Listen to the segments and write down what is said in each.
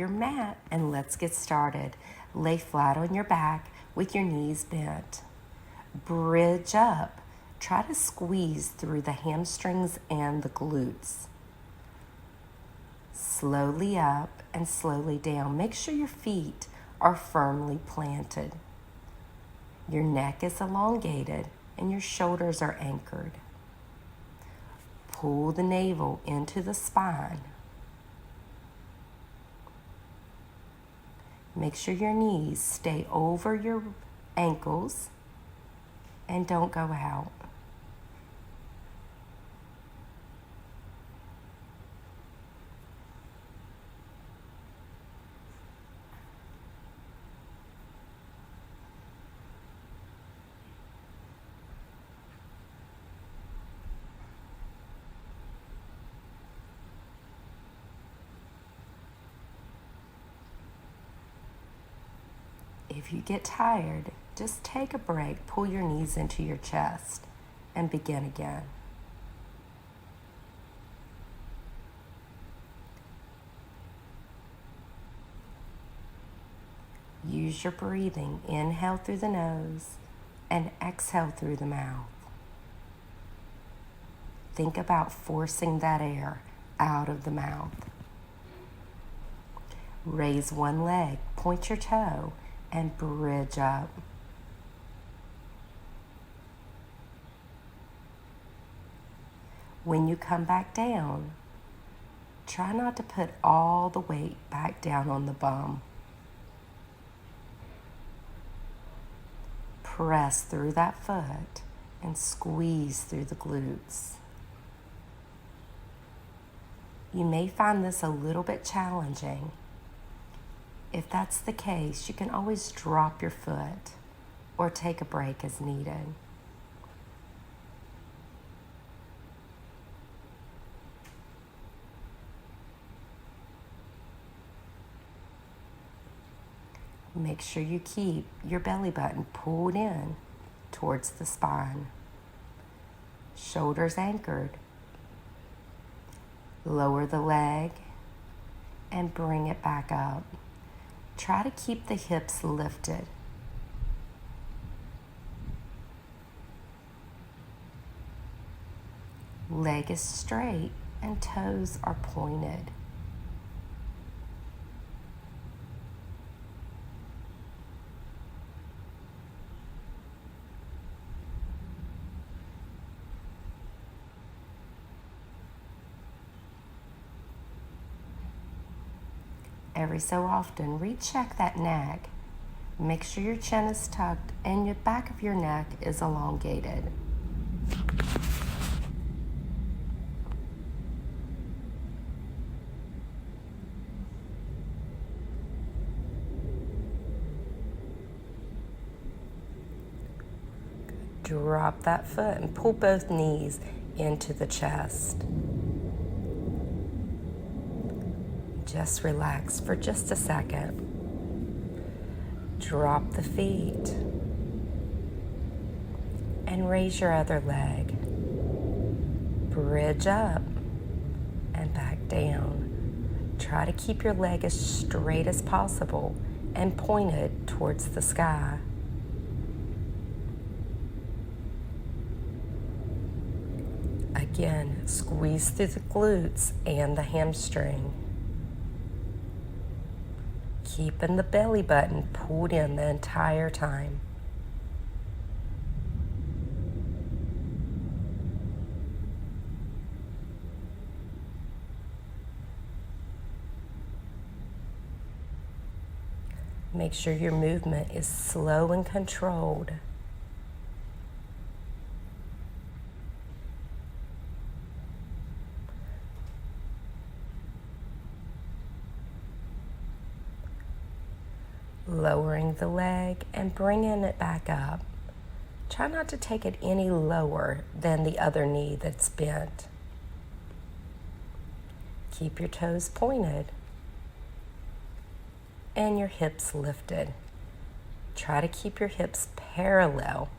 your mat and let's get started. Lay flat on your back with your knees bent. Bridge up. Try to squeeze through the hamstrings and the glutes. Slowly up and slowly down. Make sure your feet are firmly planted. Your neck is elongated and your shoulders are anchored. Pull the navel into the spine. Make sure your knees stay over your ankles and don't go out. If you get tired, just take a break, pull your knees into your chest, and begin again. Use your breathing. Inhale through the nose and exhale through the mouth. Think about forcing that air out of the mouth. Raise one leg, point your toe, and bridge up. When you come back down, try not to put all the weight back down on the bum. Press through that foot and squeeze through the glutes. You may find this a little bit challenging. If that's the case, you can always drop your foot or take a break as needed. Make sure you keep your belly button pulled in towards the spine. Shoulders anchored. Lower the leg and bring it back up. Try to keep the hips lifted. Leg is straight and toes are pointed. Every so often, recheck that neck. Make sure your chin is tucked and the back of your neck is elongated. Drop that foot and pull both knees into the chest. Just relax for just a second. Drop the feet and raise your other leg. Bridge up and back down. Try to keep your leg as straight as possible and pointed towards the sky. Again, squeeze through the glutes and the hamstring. Keeping the belly button pulled in the entire time. Make sure your movement is slow and controlled. Lowering the leg and bringing it back up. Try not to take it any lower than the other knee that's bent. Keep your toes pointed and your hips lifted. Try to keep your hips parallel.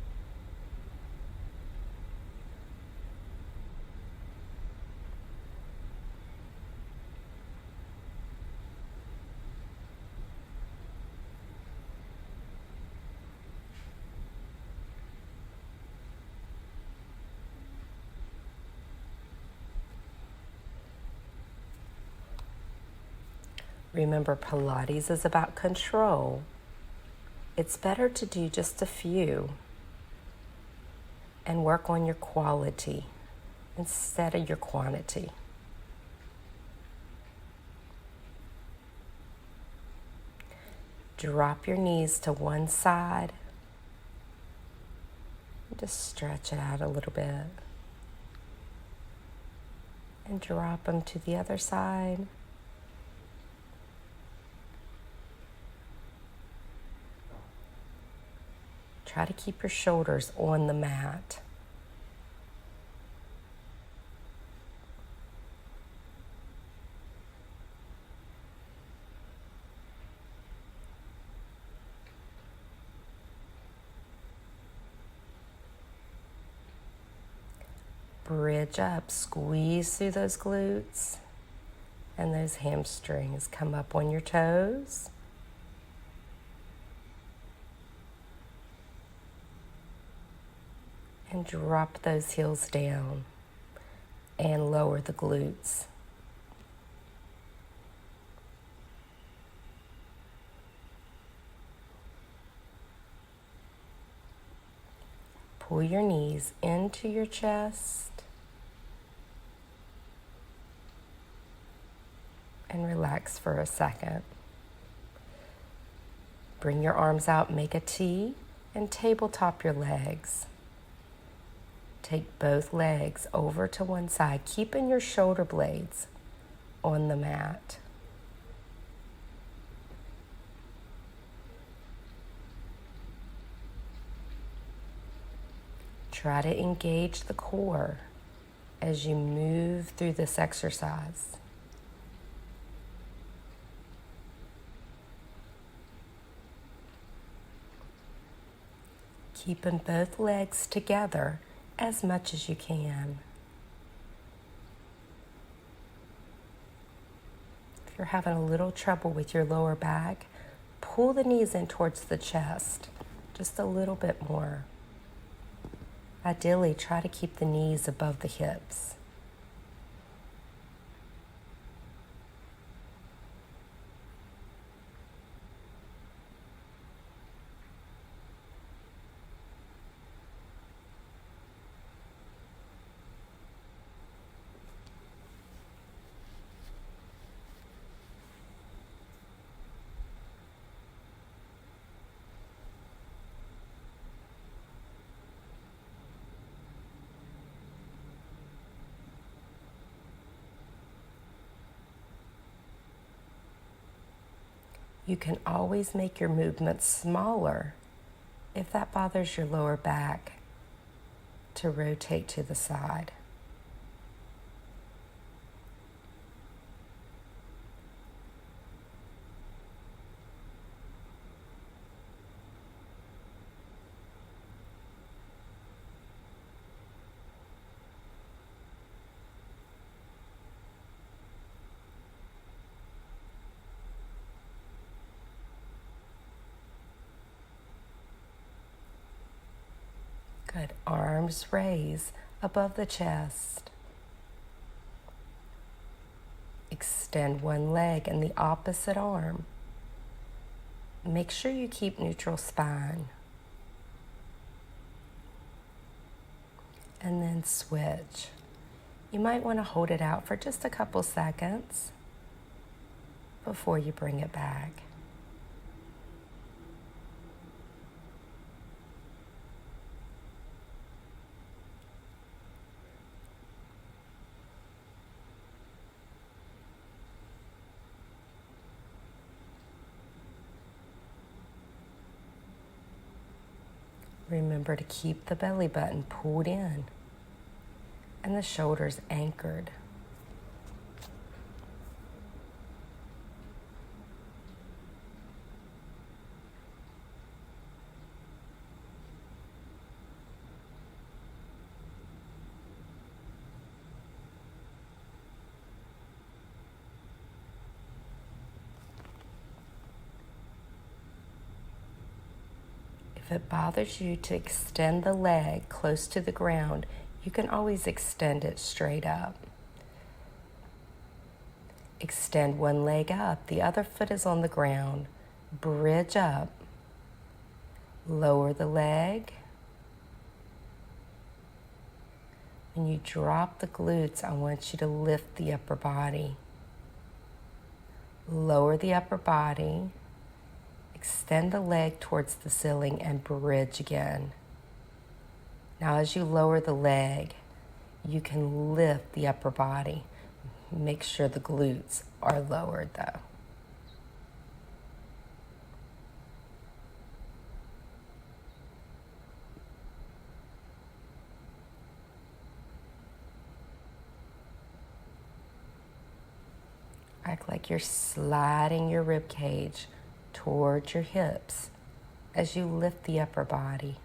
Remember, Pilates is about control. It's better to do just a few and work on your quality instead of your quantity. Drop your knees to one side. Just stretch it out a little bit. And drop them to the other side. Try to keep your shoulders on the mat. Bridge up, squeeze through those glutes and those hamstrings. Come up on your toes. And drop those heels down and lower the glutes. Pull your knees into your chest and relax for a second. Bring your arms out, make a T, and tabletop your legs. Take both legs over to one side, keeping your shoulder blades on the mat. Try to engage the core as you move through this exercise. Keeping both legs together as much as you can. If you're having a little trouble with your lower back, pull the knees in towards the chest just a little bit more. Ideally, try to keep the knees above the hips. You can always make your movements smaller if that bothers your lower back to rotate to the side. Good. Arms raise above the chest. Extend one leg and the opposite arm. Make sure you keep neutral spine. And then switch. You might want to hold it out for just a couple seconds before you bring it back. Remember to keep the belly button pulled in and the shoulders anchored. If it bothers you to extend the leg close to the ground, you can always extend it straight up. Extend one leg up. The other foot is on the ground. Bridge up. Lower the leg. When you drop the glutes, I want you to lift the upper body. Lower the upper body. Extend the leg towards the ceiling and bridge again. Now as you lower the leg, you can lift the upper body. Make sure the glutes are lowered though. Act like you're sliding your rib cage towards your hips as you lift the upper body.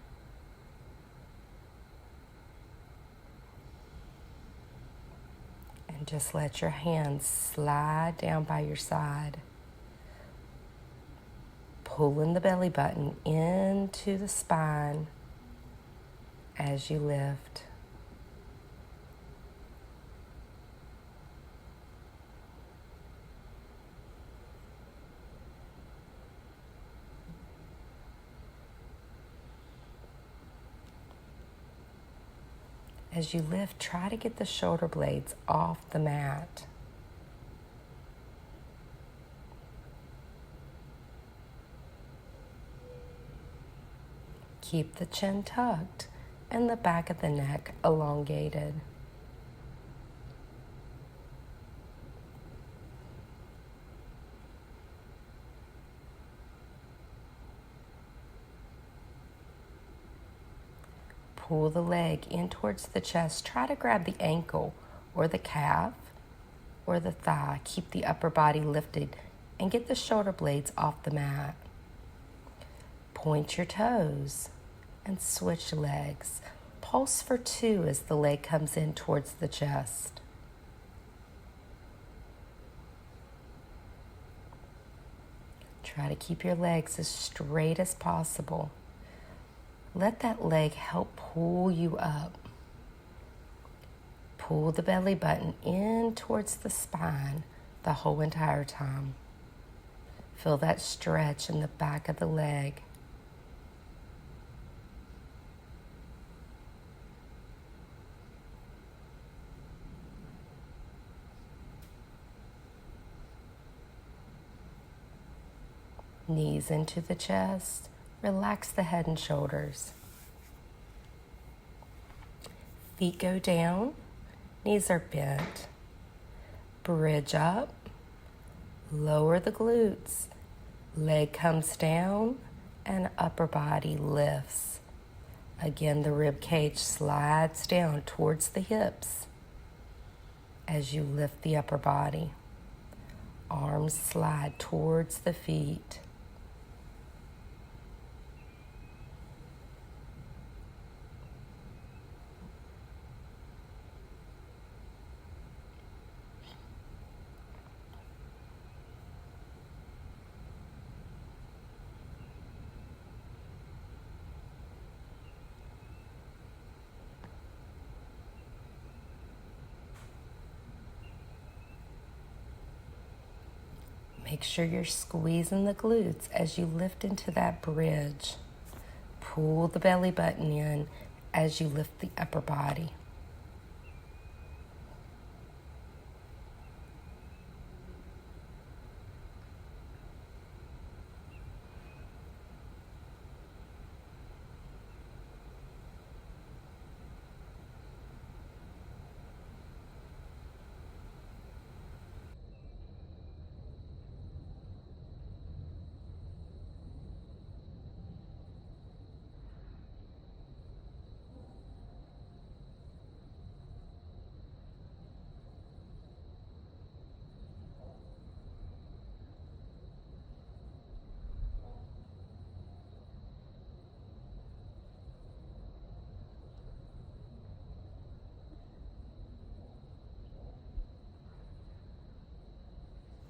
And just let your hands slide down by your side. Pulling the belly button into the spine as you lift. As you lift, try to get the shoulder blades off the mat. Keep the chin tucked and the back of the neck elongated. Pull the leg in towards the chest. Try to grab the ankle or the calf or the thigh. Keep the upper body lifted and get the shoulder blades off the mat. Point your toes and switch legs. Pulse for 2 as the leg comes in towards the chest. Try to keep your legs as straight as possible. Let that leg help pull you up. Pull the belly button in towards the spine the whole entire time. Feel that stretch in the back of the leg. Knees into the chest. Relax the head and shoulders. Feet go down, knees are bent. Bridge up, lower the glutes. Leg comes down and upper body lifts. Again, the rib cage slides down towards the hips as you lift the upper body. Arms slide towards the feet. Make sure you're squeezing the glutes as you lift into that bridge. Pull the belly button in as you lift the upper body.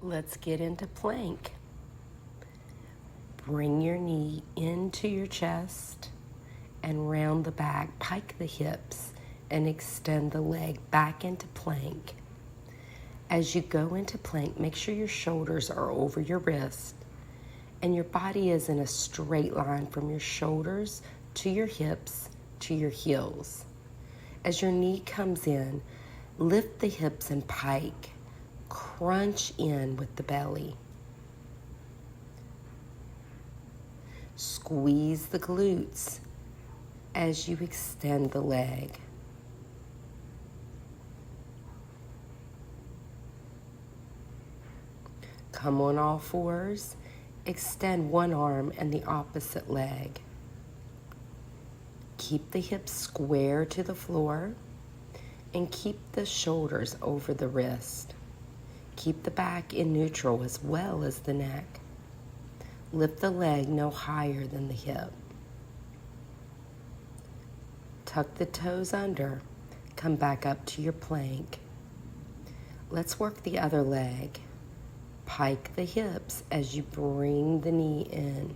Let's get into plank. Bring your knee into your chest and round the back. Pike the hips and extend the leg back into plank. As you go into plank, make sure your shoulders are over your wrist and your body is in a straight line from your shoulders to your hips to your heels. As your knee comes in, lift the hips and pike. Crunch in with the belly. Squeeze the glutes as you extend the leg. Come on all fours. Extend one arm and the opposite leg. Keep the hips square to the floor and keep the shoulders over the wrist. Keep the back in neutral as well as the neck. Lift the leg no higher than the hip. Tuck the toes under. Come back up to your plank. Let's work the other leg. Pike the hips as you bring the knee in.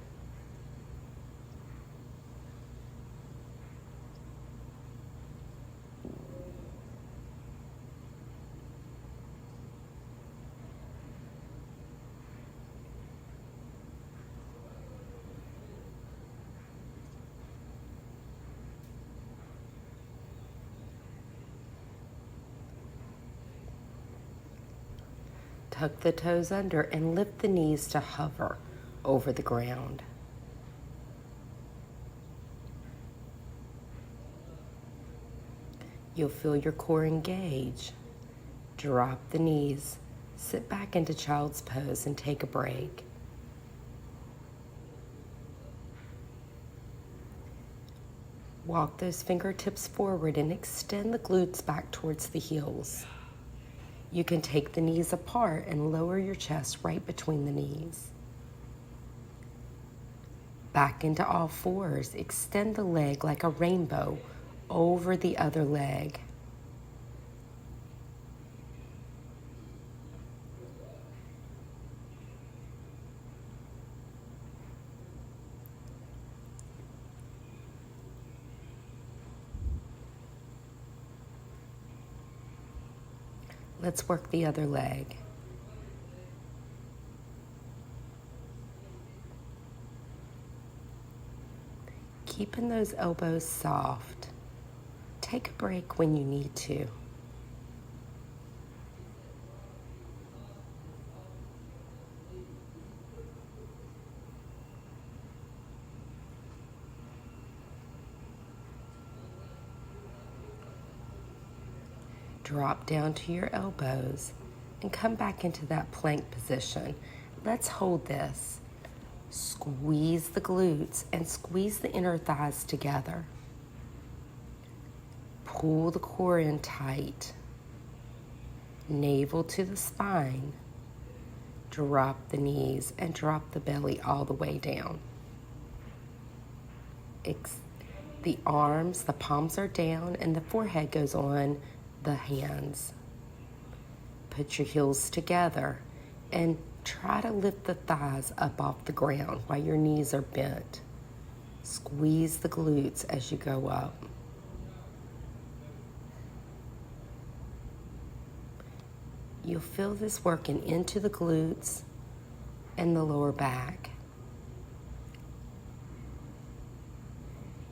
Tuck the toes under and lift the knees to hover over the ground. You'll feel your core engage. Drop the knees, sit back into child's pose and take a break. Walk those fingertips forward and extend the glutes back towards the heels. You can take the knees apart and lower your chest right between the knees. Back into all fours. Extend the leg like a rainbow over the other leg. Let's work the other leg. Keeping those elbows soft. Take a break when you need to. Drop down to your elbows and come back into that plank position. Let's hold this. Squeeze the glutes and squeeze the inner thighs together. Pull the core in tight. Navel to the spine. Drop the knees and drop the belly all the way down. The arms, the palms are down and the forehead goes on the hands. Put your heels together and try to lift the thighs up off the ground while your knees are bent. Squeeze the glutes as you go up. You'll feel this working into the glutes and the lower back.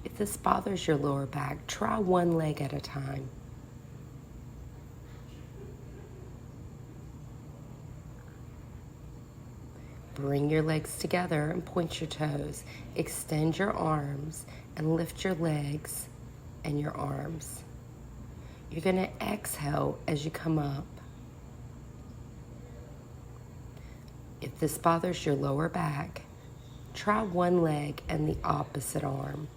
If this bothers your lower back, try one leg at a time. Bring your legs together and point your toes. Extend your arms and lift your legs and your arms. You're going to exhale as you come up. If this bothers your lower back, try one leg and the opposite arm.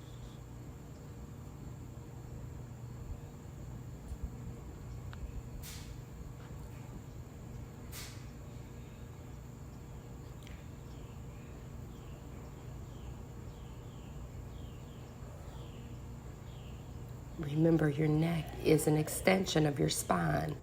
Remember, your neck is an extension of your spine.